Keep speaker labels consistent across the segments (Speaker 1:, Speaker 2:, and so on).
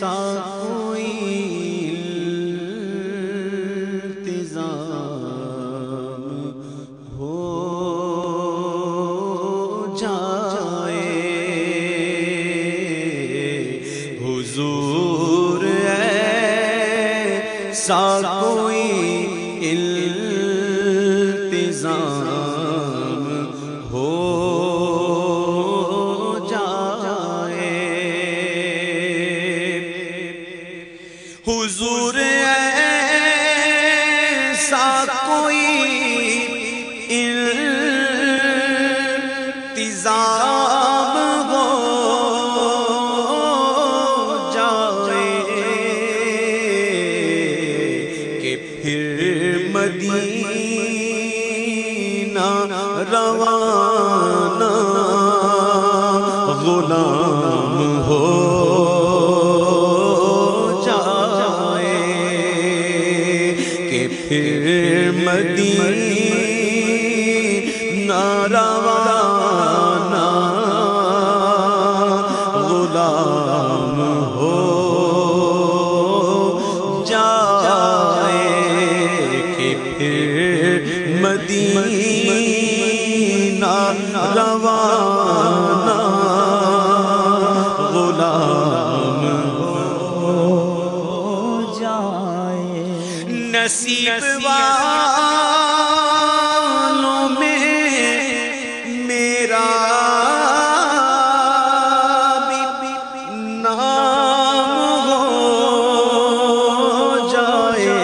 Speaker 1: ایسا کوئی التزام ہو جائے حضور ایسا کوئی التزام ہو جائے حضور ایسا کوئی التزام ہو جائے کہ پھر مدینہ روانہ غلام ہو جائے کہ پھر مدینہ روانہ غلام ہو جائے کہ پھر مدینہ روانہ غلام ہو جائے نصیب والوں میں میرا بھی نام ہو جائے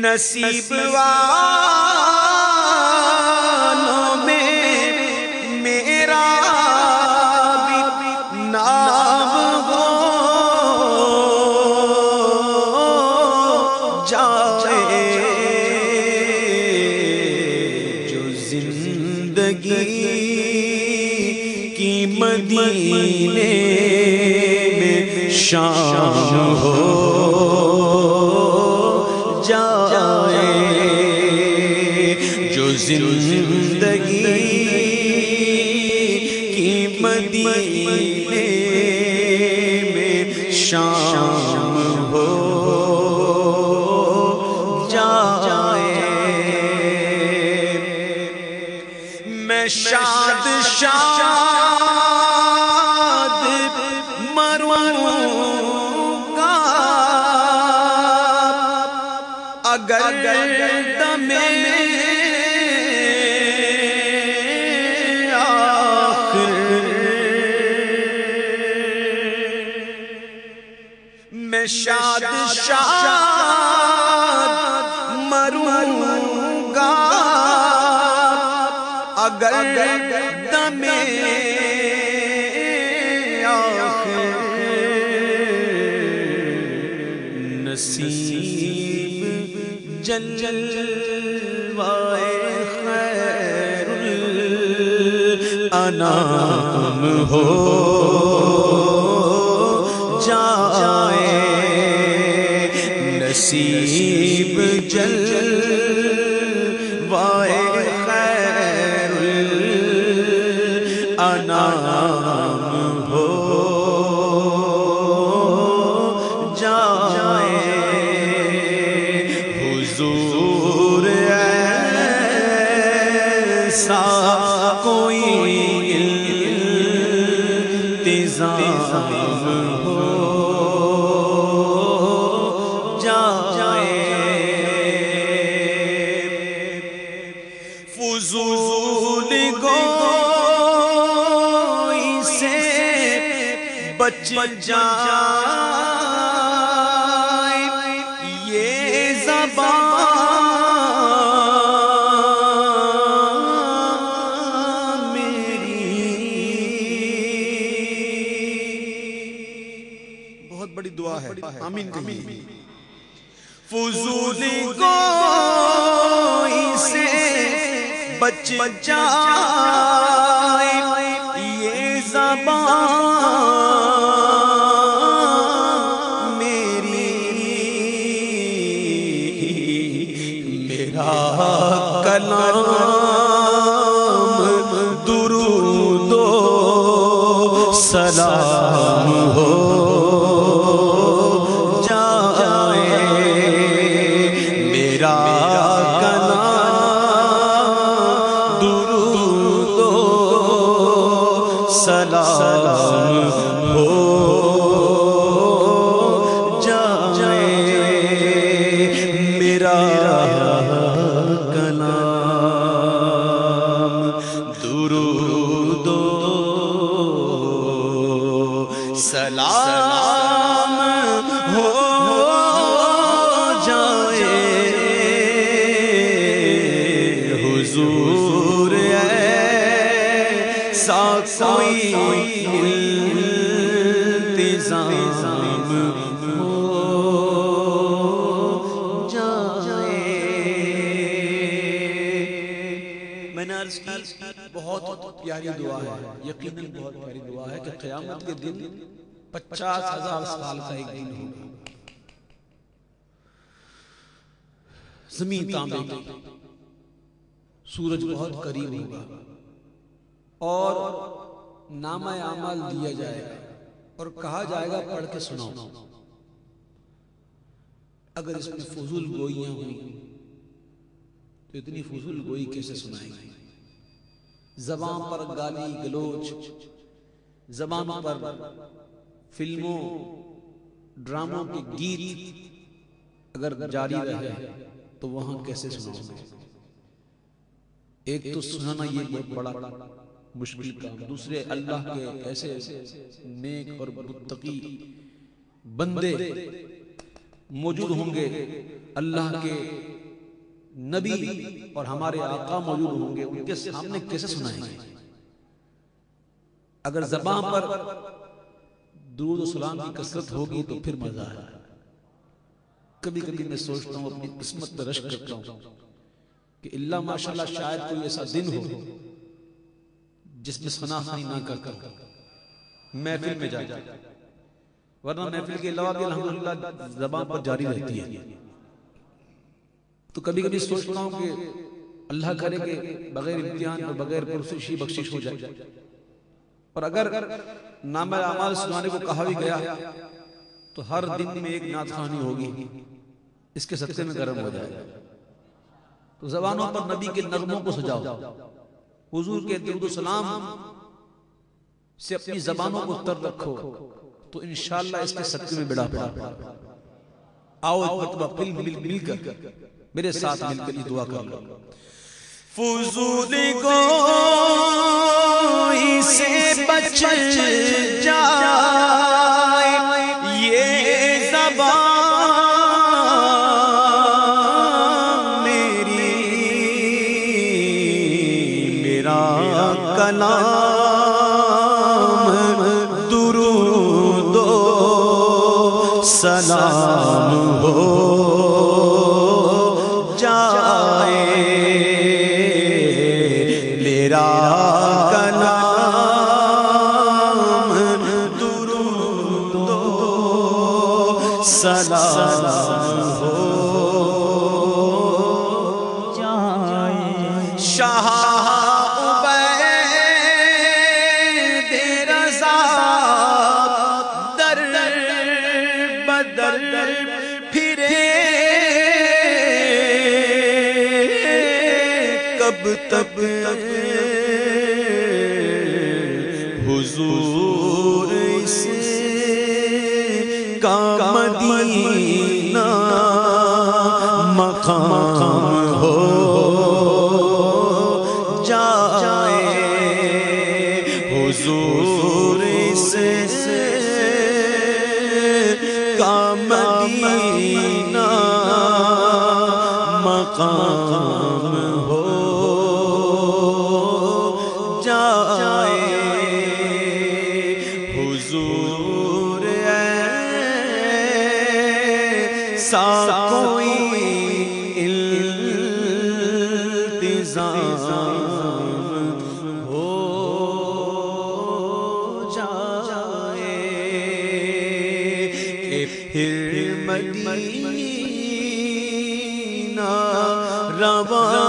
Speaker 1: نصیب والوں میں میرا بھی نام ہو جائے جو زندگی کی مدینے میں شام ہو جائے جو زندگی کی مدینے میں شام ہو جائے میں شاد شاد مروں گا اگر دم آخر میں شاد شاد مروں گا اگر دم آخر نصیب جلوائے خیر الانام ہو جائے نصیب جلوائے خیر الانام ہو جائے حضور ایسا کوئی التزام ہو جائے فضول گوئی سے بچ جائے یہ زبان میری بہت بڑی دعا ہے آمین کہیے فضول گوئی سے بچ جائے یہ زبان میری میرا کلام درود و سلام ہو جائے میرا کلام درود و سلام ہو جائے میرا کلام درود و سلام ہو جائے حضور ایسا کوئی التزام ہو جائے. میں نے عرض کی بہت پیاری دعا ہے، یقیناً بہت پیاری دعا ہے کہ قیامت کے دن 50,000 سال کا ایک دن ہوگا. زمین تانبے کی، سورج بہت قریب ہوگا اور نامہ اعمال دیا جائے گا اور کہا جائے گا پڑھ کے سناؤ. اگر اس میں فضول گوئیاں ہوئی تو اتنی فضول گوئی کیسے سنائیں گے؟ زبان پر گالی گلوچ، زبان پر فلموں ڈراموں کے گیت اگر جاری رہے تو وہاں کیسے سناؤں گے؟ ایک تو سنانا یہ بہت بڑا مشکل کام، دوسرے اللہ کے ایسے نیک اور متقی بندے موجود ہوں گے، اللہ کے نبی اور ہمارے آقا موجود ہوں گے، ان کے سامنے کیسے سنائیں گے؟ اگر زبان پر درود و سلام کی کثرت ہوگی تو پھر مزہ ہے. کبھی کبھی میں سوچتا ہوں، اپنی قسمت پر رشک کرتا ہوں کہ اللہ ماشاءاللہ شاید کوئی ایسا دن ہو جس میں ثنا خوانی نہ کرتا محفل میں جا جائے، ورنہ محفل کے علاوہ بھی الحمدللہ زبان پر جاری رہتی ہے. تو کبھی کبھی سوچتا ہوں کہ اللہ کرے کہ بغیر امتحان اور بغیر پرسشی بخشش ہو جائے، اور اگر نامہ اعمال سنانے کو کہا بھی گیا تو ہر دن میں ایک نعت خوانی ہوگی، اس کے صدقے میں گرم ہو جائے. تو زبانوں پر نبی کے نغموں کو سجاؤ، حضور کے درود و سلام سے اپنی زبانوں کو تر رکھو تو انشاءاللہ اس کے صدقے میں بڑا پڑا. آؤ ایک مرتبہ مل کر میرے ساتھ مل کر یہ دعا کر لو. فضول گوئی سے بچ جائے یہ زبان میری، میرا کلام درود و سلام ہو جائے میرا کلام درود و سلام ہو جائے. شاہ عبید رضا در بدر پھرے، کب تک حضور سے کا مدینہ مقام ہو جائے، حضور سے کا مدینہ مقام ہو جائے. حضور ایسا کوئی التزام ہو جائے کہ پھر مدینہ رواں